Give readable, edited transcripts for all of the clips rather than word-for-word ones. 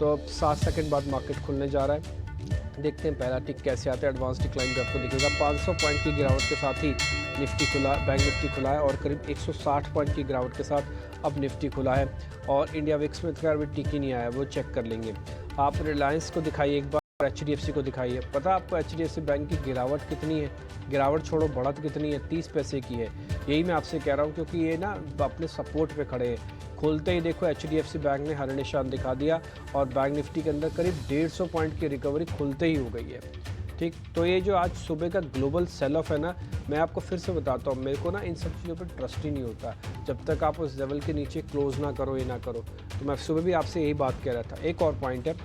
तो अब 7 सेकंड बाद मार्केट खुलने जा रहा है। देखते हैं पहला टिक कैसे आता है। एडवांस डिक्लाइन भी आपको दिखेगा। 500 पॉइंट की गिरावट के साथ ही निफ्टी खुला, बैंक निफ्टी खुला है और करीब 160 पॉइंट की गिरावट के साथ अब निफ्टी खुला है। और इंडिया विक्स में खैर अभी टिक ही नहीं आया, वो चेक कर लेंगे। आप रिलायंस को दिखाइए एक बार, HDFC को दिखाइए। पता आपको HDFC बैंक की गिरावट कितनी है? गिरावट छोड़ो, बढ़त कितनी है? 30 पैसे की है। यही मैं आपसे कह रहा हूँ, क्योंकि ये ना अपने सपोर्ट पे खड़े हैं। खोलते ही देखो HDFC बैंक ने हरे निशान दिखा दिया और बैंक निफ्टी के अंदर करीब 150 पॉइंट की रिकवरी खुलते ही हो गई है। ठीक, तो ये जो आज सुबह का ग्लोबल सेल ऑफ है ना, मैं आपको फिर से बताता हूँ, मेरे को ना इन सब चीज़ों पर ट्रस्ट ही नहीं होता जब तक आप उस लेवल के नीचे क्लोज ना करो, ये ना करो। तो मैं सुबह भी आपसे यही बात कह रहा था। एक और पॉइंट है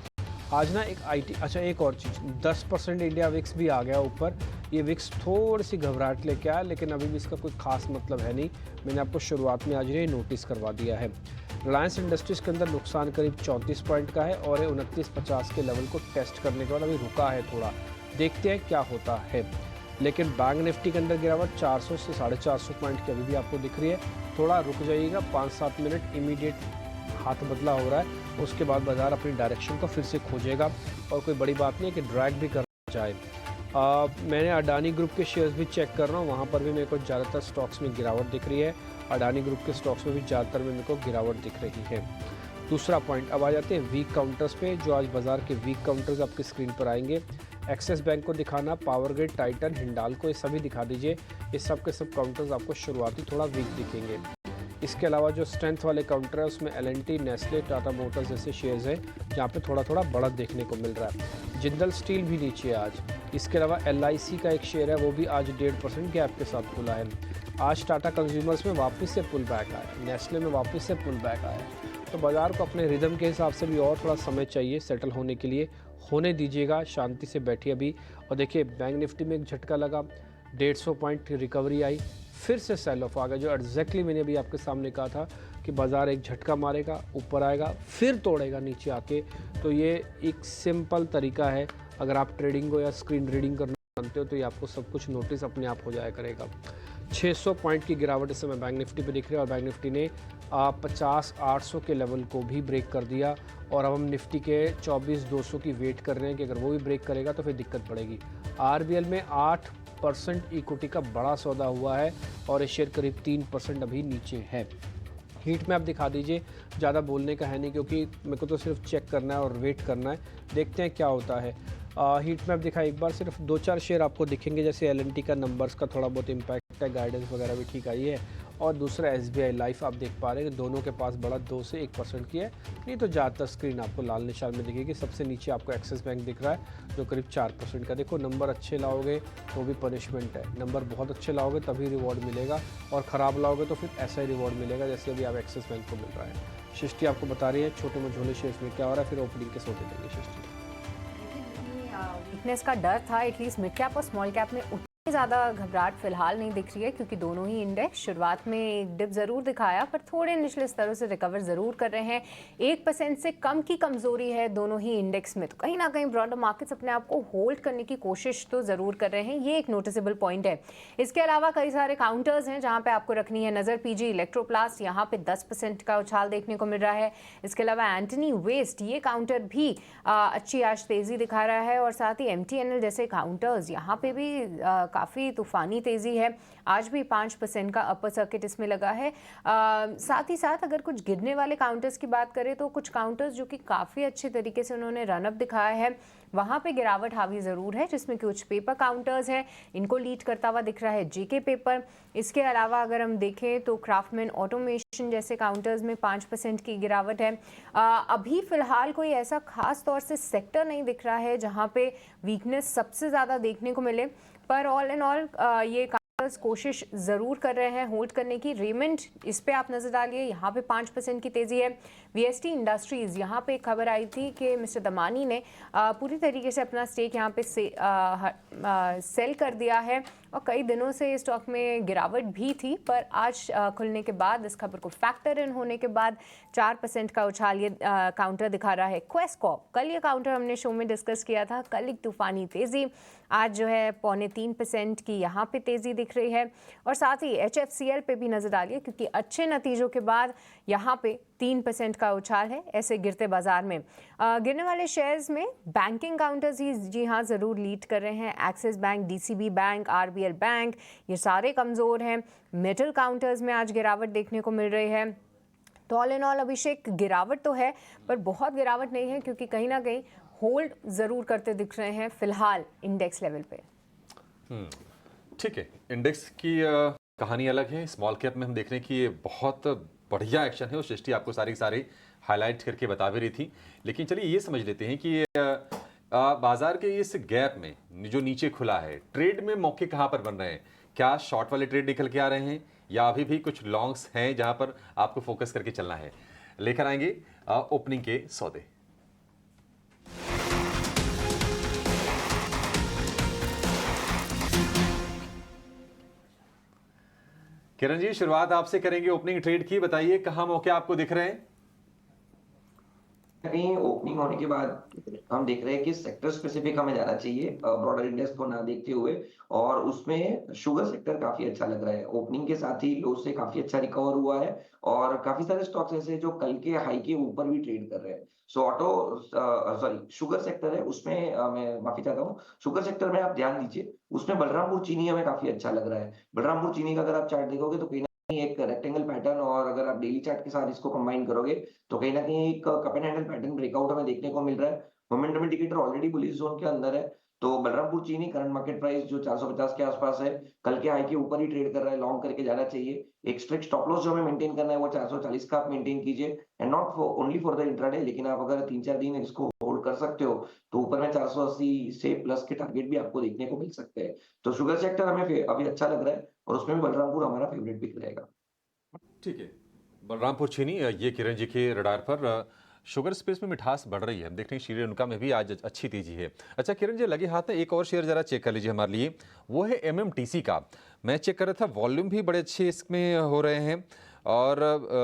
आज ना, एक अच्छा एक और चीज़, 10% इंडिया विक्स भी आ गया ऊपर। ये विक्स थोड़ी सी घबराहट लेके आया, लेकिन अभी भी इसका कोई खास मतलब है नहीं। मैंने आपको शुरुआत में आज ये नोटिस करवा दिया है। रिलायंस इंडस्ट्रीज़ के अंदर नुकसान करीब 34 पॉइंट का है और ये 29.50 के लेवल को टेस्ट करने के बाद अभी रुका है थोड़ा। देखते हैं क्या होता है। लेकिन बैंक निफ्टी के अंदर गिरावट 400 से 450 पॉइंट की अभी भी आपको दिख रही है। थोड़ा रुक जाइएगा, 5-7 मिनट, इमीडिएट हाथ बदला हो रहा है। उसके बाद बाजार अपनी डायरेक्शन को फिर से खोजेगा और कोई बड़ी बात नहीं है कि ड्रैग भी कर जाए। मैंने अडानी ग्रुप के शेयर्स भी चेक कर रहा हूँ, वहाँ पर भी मेरे को ज़्यादातर स्टॉक्स में गिरावट दिख रही है। अडानी ग्रुप के स्टॉक्स में भी ज़्यादातर में मेरे को गिरावट दिख रही है। दूसरा पॉइंट, अब आ जाते हैं वीक काउंटर्स पे। जो आज बाजार के वीक काउंटर्स आपकी स्क्रीन पर आएंगे। एक्सिस बैंक को दिखाना, पावर ग्रिड, टाइटन, हिंडाल्को, ये सभी दिखा दीजिए। ये सब के सब काउंटर्स आपको शुरुआती थोड़ा वीक दिखेंगे। इसके अलावा जो स्ट्रेंथ वाले काउंटर है उसमें L&T, नेस्ले, टाटा मोटर्स जैसे शेयर्स हैं जहाँ पे थोड़ा थोड़ा बढ़त देखने को मिल रहा है। जिंदल स्टील भी नीचे है आज। इसके अलावा LIC का एक शेयर है, वो भी आज 1.5% गैप के साथ खुला है। आज टाटा कंज्यूमर्स में वापस से पुल बैक आया, नेस्ले में वापस से पुल बैक आया। तो बाज़ार को अपने रिदम के हिसाब से भी और थोड़ा समय चाहिए सेटल होने के लिए। होने दीजिएगा, शांति से बैठिए अभी। और देखिए बैंक निफ्टी में एक झटका लगा, 150 पॉइंट की रिकवरी आई, फिर से सेल ऑफ आ गया। जो एग्जैक्टली मैंने अभी आपके सामने कहा था कि बाज़ार एक झटका मारेगा, ऊपर आएगा, फिर तोड़ेगा नीचे आके। तो ये एक सिंपल तरीका है। अगर आप ट्रेडिंग को या स्क्रीन रीडिंग करना जानते हो तो ये आपको सब कुछ नोटिस अपने आप हो जाया करेगा। 600 पॉइंट की गिरावट इस समय बैंक निफ्टी पे दिख रही है और बैंक निफ्टी ने 50-800 के लेवल को भी ब्रेक कर दिया। और अब हम निफ्टी के 24,200 की वेट कर रहे हैं कि अगर वो भी ब्रेक करेगा तो फिर दिक्कत पड़ेगी। RBL में 8% इक्विटी का बड़ा सौदा हुआ है और ये शेयर करीब 3% अभी नीचे है। हीट मैप दिखा दीजिए, ज़्यादा बोलने का है नहीं क्योंकि मेरे को तो सिर्फ चेक करना है और वेट करना है। देखते हैं क्या होता है। हीट मैप दिखा एक बार, सिर्फ 2-4 शेयर आपको दिखेंगे, जैसे L&T का नंबर्स का थोड़ा बहुत इम्पैक्ट है, गाइडेंस वगैरह भी ठीक आई है। और दूसरा SBI लाइफ आप देख पा रहे हैं, दोनों के पास बड़ा 2 से 1% की है। नहीं तो ज़्यादातर स्क्रीन आपको लाल निशान में दिखेगी। सबसे नीचे आपको एक्सिस बैंक दिख रहा है जो करीब 4% का। देखो नंबर अच्छे लाओगे तो भी पनिशमेंट है, नंबर बहुत अच्छे लाओगे तभी रिवॉर्ड मिलेगा, और ख़राब लाओगे तो फिर ऐसा ही रिवॉर्ड मिलेगा जैसे अभी आप एक्सिस बैंक को मिल रहा है। सृष्टि आपको बता रही है छोटे मझोले शेयर्स में क्या हो रहा है, फिर ओपनिंग के सौदे देंगे सृष्टि। वीकनेस का डर था, एटलीस्ट मिड कैप और स्मॉल कैप में उतनी ज़्यादा घबराहट फिलहाल नहीं दिख रही है, क्योंकि दोनों ही इंडेक्स शुरुआत में एक डिप ज़रूर दिखाया पर थोड़े निचले स्तरों से रिकवर ज़रूर कर रहे हैं। 1% से कम की कमज़ोरी है दोनों ही इंडेक्स में, तो कहीं ना कहीं ब्रॉडर मार्केट्स अपने आप को होल्ड करने की कोशिश तो ज़रूर कर रहे हैं, ये एक नोटिसेबल पॉइंट है। इसके अलावा कई सारे काउंटर्स हैं जहाँ पर आपको रखनी है नज़र। PG इलेक्ट्रोप्लास्ट, यहाँ पर 10% का उछाल देखने को मिल रहा है। इसके अलावा एंटनी वेस्ट, ये काउंटर भी अच्छी आज तेज़ी दिखा रहा है, और साथ ही MTNL जैसे काउंटर्स यहाँ पे भी काफ़ी तूफ़ानी तेज़ी है। आज भी 5% का अपर सर्किट इसमें लगा है। साथ ही साथ अगर कुछ गिरने वाले काउंटर्स की बात करें तो कुछ काउंटर्स जो कि काफ़ी अच्छे तरीके से उन्होंने रनअप दिखाया है, वहाँ पे गिरावट हावी ज़रूर है, जिसमें कुछ पेपर काउंटर्स हैं, इनको लीड करता हुआ दिख रहा है JK पेपर। इसके अलावा अगर हम देखें तो क्राफ्टमैन ऑटोमेशन जैसे काउंटर्स में 5% की गिरावट है। अभी फ़िलहाल कोई ऐसा खास तौर से सेक्टर नहीं दिख रहा है जहाँ पे वीकनेस सबसे ज़्यादा देखने को मिले, पर ऑल इन ऑल ये काउंटर्स कोशिश ज़रूर कर रहे हैं होल्ड करने की। रेमंड, इस पे आप नज़र डालिए, यहाँ पे 5% की तेज़ी है। VST इंडस्ट्रीज़, यहाँ पे एक खबर आई थी कि मिस्टर दमानी ने पूरी तरीके से अपना स्टेक यहाँ पे सेल कर दिया है, और कई दिनों से इस स्टॉक में गिरावट भी थी, पर आज खुलने के बाद इस खबर को फैक्टर इन होने के बाद 4% का उछाल ये काउंटर दिखा रहा है। क्वेस्ट कॉर्प, कल ये काउंटर हमने शो में डिस्कस किया था, कल एक तूफानी तेज़ी, आज जो है 2.25% की यहाँ पे तेज़ी दिख रही है। और साथ ही HFCL पे भी नज़र डालिए, क्योंकि अच्छे नतीजों के बाद यहाँ पे 3% का उछाल है ऐसे गिरते बाजार में। गिरने वाले शेयर्स में बैंकिंग काउंटर्स ही जी हाँ ज़रूर लीड कर रहे हैं। Axis bank, DCB bank, RBL bank, ये सारे कमज़ोर हैं। मेटल काउंटर्स में आज गिरावट देखने को मिल रही है। तो ऑल इन ऑल अभिषेक गिरावट तो है पर बहुत गिरावट नहीं है, क्योंकि कहीं ना कहीं होल्ड ज़रूर करते दिख रहे हैं फिलहाल इंडेक्स लेवल पे। ठीक है, इंडेक्स की कहानी अलग है। स्मॉल कैप में हम देख रहे हैं कि ये बहुत बढ़िया एक्शन है और सृष्टि आपको सारी सारी हाईलाइट करके बता भी रही थी। लेकिन चलिए ये समझ लेते हैं कि बाजार के इस गैप में जो नीचे खुला है, ट्रेड में मौके कहाँ पर बन रहे हैं? क्या शॉर्ट वाले ट्रेड निकल के आ रहे हैं या अभी भी कुछ लॉन्ग्स हैं जहां पर आपको फोकस करके चलना है? लेकर आएंगे ओपनिंग के सौदे। किरण जी, शुरुआत आपसे करेंगे ओपनिंग ट्रेड की। बताइए कहां मौके आपको दिख रहे हैं? कहीं ओपनिंग होने के बाद हम देख रहे हैं कि सेक्टर स्पेसिफिक हमें जाना चाहिए ब्रॉडर इंडेक्स को ना देखते हुए, और उसमें शुगर सेक्टर काफी अच्छा लग रहा है। ओपनिंग के साथ ही लो से काफी अच्छा रिकवर हुआ है और काफी सारे स्टॉक्स ऐसे हैं जो कल के हाई के ऊपर भी ट्रेड कर रहे हैं। सो शुगर सेक्टर है उसमें मैं माफी चाहता हूँ, शुगर सेक्टर में आप ध्यान दीजिए, उसमें बलरामपुर चीनी हमें काफी अच्छा लग रहा है। बलरामपुर चीनी का अगर आप चार्ट देखोगे तो कहीं एक रेक्टेंगल पैटर्न, और अगर आप डेली चार्ट के साथ इसको कंबाइन करोगे तो कहीं ना कहीं एक cup and handle pattern breakout हमें देखने को मिल रहा है। Momentum indicator already bullish zone के अंदर है। तो बलरामपुर चीनी करंट मार्केट प्राइस जो 450 के आसपास है, कल के हाई के ऊपर ही ट्रेड कर रहा है, लॉन्ग करके जाना चाहिए। एक स्ट्रिक्ट स्टॉप लॉस जो हमें मेंटेन करना है वो 440 का आप मेंटेन कीजिए, and not only for the intraday, लेकिन आप अगर 3-4 दिन इसको होल्ड कर सकते हो तो ऊपर में 480 से प्लस के टारगेट भी आपको देखने को मिल सकते हैं। तो शुगर सेक्टर हमें अभी अच्छा लग रहा है और उसमें भी बलरामपुर हमारा फेवरेट पिक रहेगा। ठीक है, बलरामपुर चीनी ये किरण जी के रडार पर। शुगर स्पेस में मिठास बढ़ रही है, हम देख रहे हैं श्रीलंका में भी आज अच्छी तेजी है। अच्छा किरण जी, लगे हाथ में एक और शेयर जरा चेक कर लीजिए हमारे लिए, वो है एमएमटीसी का। मैं चेक कर रहा था, वॉल्यूम भी बड़े अच्छे इसमें हो रहे हैं और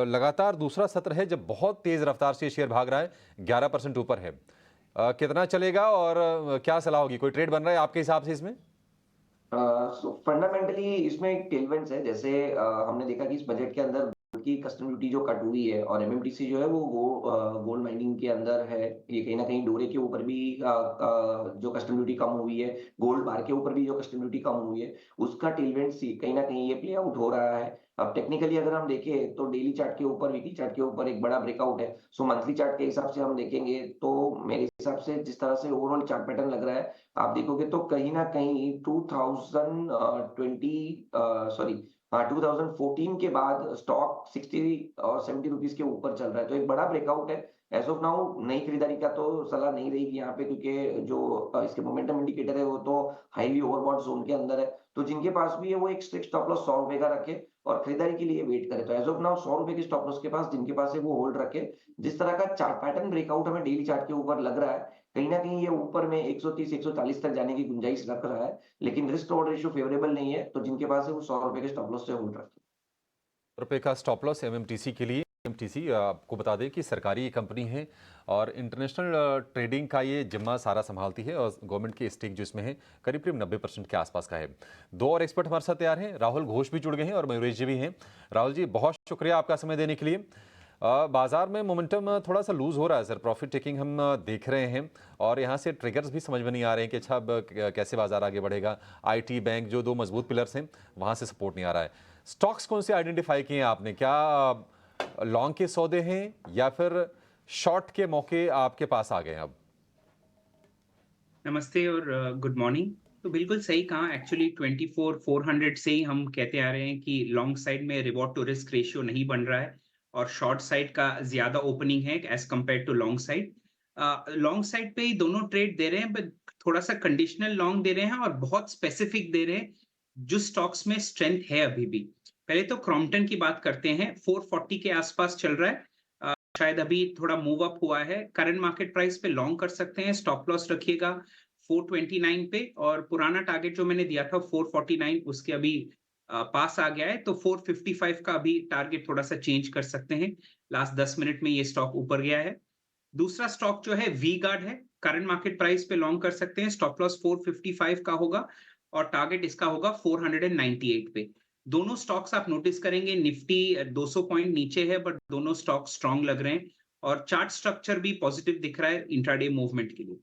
लगातार दूसरा सत्र है जब बहुत तेज रफ्तार से शेयर भाग रहा है, 11% ऊपर है। कितना चलेगा और क्या सलाह होगी? कोई ट्रेड बन रहा है आपके हिसाब से इसमें? फंडामेंटली इसमें एक टेलविंड्स है। जैसे हमने देखा कि इस बजट के अंदर गोल्ड की कस्टम ड्यूटी जो कट हुई है, और एमएमटीसी जो है वो गोल्ड माइनिंग के अंदर है। ये कहीं ना कहीं डोरे के ऊपर भी जो कस्टम ड्यूटी कम हुई है, गोल्ड बार के ऊपर भी जो कस्टम ड्यूटी कम हुई है, उसका टेलविंड्स कहीं ना कहीं ये प्ले आउट हो रहा है। अब टेक्निकली अगर हम देखें तो डेली चार्ट के ऊपर, वीकली चार्ट के ऊपर एक बड़ा ब्रेकआउट है। सो मंथली चार्ट के हिसाब से हम देखेंगे तो मेरे हिसाब से जिस तरह से ओवरऑल चार्ट पैटर्न लग रहा है, आप देखोगे तो कहीं ना कहीं 2014 के बाद स्टॉक 60 और 70 रुपीज के ऊपर चल रहा है। तो एक बड़ा ब्रेकआउट है। एज ऑफ नाउ नई खरीदारी का तो सलाह नहीं रहेगी यहाँ पे, क्योंकि जो इसके मोमेंटम इंडिकेटर है वो तो हाईली ओवरबॉट जोन के अंदर है। तो जिनके पास भी है वो एक स्ट्रिक्ट स्टॉप लॉस 100 रुपए का रखे और खरीदारी के लिए वेट करे। तो एज ऑफ नाउ 100 रुपए की स्टॉप लॉस के पास जिनके पास है वो होल्ड रखे। जिस तरह का चार्ट पैटर्न ब्रेकआउट हमें डेली चार्ट के ऊपर लग रहा है, कहीं ना कहीं ये ऊपर में 130-140 तक जाने की गुंजाइश रख रहा है, लेकिन रिस्क रिवॉर्ड रेशियो फेवरेबल नहीं है। तो जिनके पास है वो 100 रुपए के स्टॉप लॉस से होल्ड रखें। रुपए का स्टॉप लॉस एमएमटीसी के लिए। एमएमटीसी आपको बता दें कि सरकारी कंपनी है और इंटरनेशनल ट्रेडिंग का ये जिम्मा सारा संभालती है और गवर्नमेंट की स्टेक जो इसमें है करीब 90% के आसपास का है। दो और एक्सपर्ट हमारे साथ तैयार हैं, राहुल घोष भी जुड़ गए हैं और मयूरेश जी भी हैं। राहुल जी, बहुत शुक्रिया आपका समय देने के लिए। बाजार में मोमेंटम थोड़ा सा लूज हो रहा है सर, प्रॉफिट टेकिंग हम देख रहे हैं और यहाँ से ट्रिगर्स भी समझ में नहीं आ रहे हैं कि अच्छा अब कैसे बाजार आगे बढ़ेगा। आईटी, बैंक जो दो मजबूत पिलर्स हैं वहाँ से सपोर्ट नहीं आ रहा है। स्टॉक्स कौन से आइडेंटिफाई किए हैं आपने? क्या लॉन्ग के सौदे हैं या फिर शॉर्ट के मौके आपके पास आ गए हैं अब? नमस्ते और गुड मॉर्निंग। तो बिल्कुल सही कहा, एक्चुअली 24,400 से ही हम कहते आ रहे हैं कि लॉन्ग साइड में रिवॉर्ड टू रिस्क रेशियो नहीं बन रहा है और शॉर्ट साइड का ज्यादा ओपनिंग है as compared to long side. Long side पे ही दोनों ट्रेड दे रहे हैं, बट थोड़ा सा कंडीशनल लॉन्ग दे रहे हैं और बहुत स्पेसिफिक दे रहे हैं जो स्टॉक्स में स्ट्रेंथ है अभी भी। पहले तो क्रॉम्पटन की बात करते हैं, 440 के आसपास चल रहा है, शायद अभी थोड़ा मूव अप हुआ है। करंट मार्केट प्राइस पे लॉन्ग कर सकते हैं, स्टॉप लॉस रखिएगा 429 पे, और पुराना टारगेट जो मैंने दिया था 449 उसके अभी पास आ गया है, तो 455 का अभी टारगेट थोड़ा सा चेंज कर सकते हैं। लास्ट 10 मिनट में ये स्टॉक ऊपर गया है। दूसरा स्टॉक जो है वी गार्ड है, करंट मार्केट प्राइस पे लॉन्ग कर सकते हैं, स्टॉप लॉस 455 का होगा और टारगेट इसका होगा 498 पे। दोनों स्टॉक्स आप नोटिस करेंगे निफ्टी 200 पॉइंट नीचे है बट दोनों स्टॉक स्ट्रांग लग रहे हैं और चार्ट स्ट्रक्चर भी पॉजिटिव दिख रहा है इंट्राडे मूवमेंट के लिए।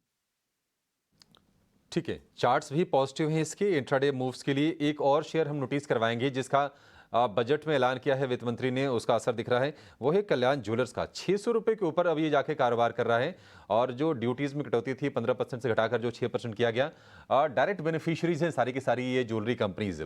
ठीक है, चार्ट्स भी पॉजिटिव हैं इसके इंट्राडे मूव्स के लिए। एक और शेयर हम नोटिस करवाएंगे जिसका बजट में ऐलान किया है वित्त मंत्री ने, उसका असर दिख रहा है, वो है कल्याण ज्वेलर्स का। 600 रुपये के ऊपर अब ये जाके कारोबार कर रहा है और जो ड्यूटीज में कटौती थी 15% से घटाकर जो 6% किया गया, डायरेक्ट बेनिफिशियरीज हैं सारी की सारी ये ज्वेलरी कंपनीज।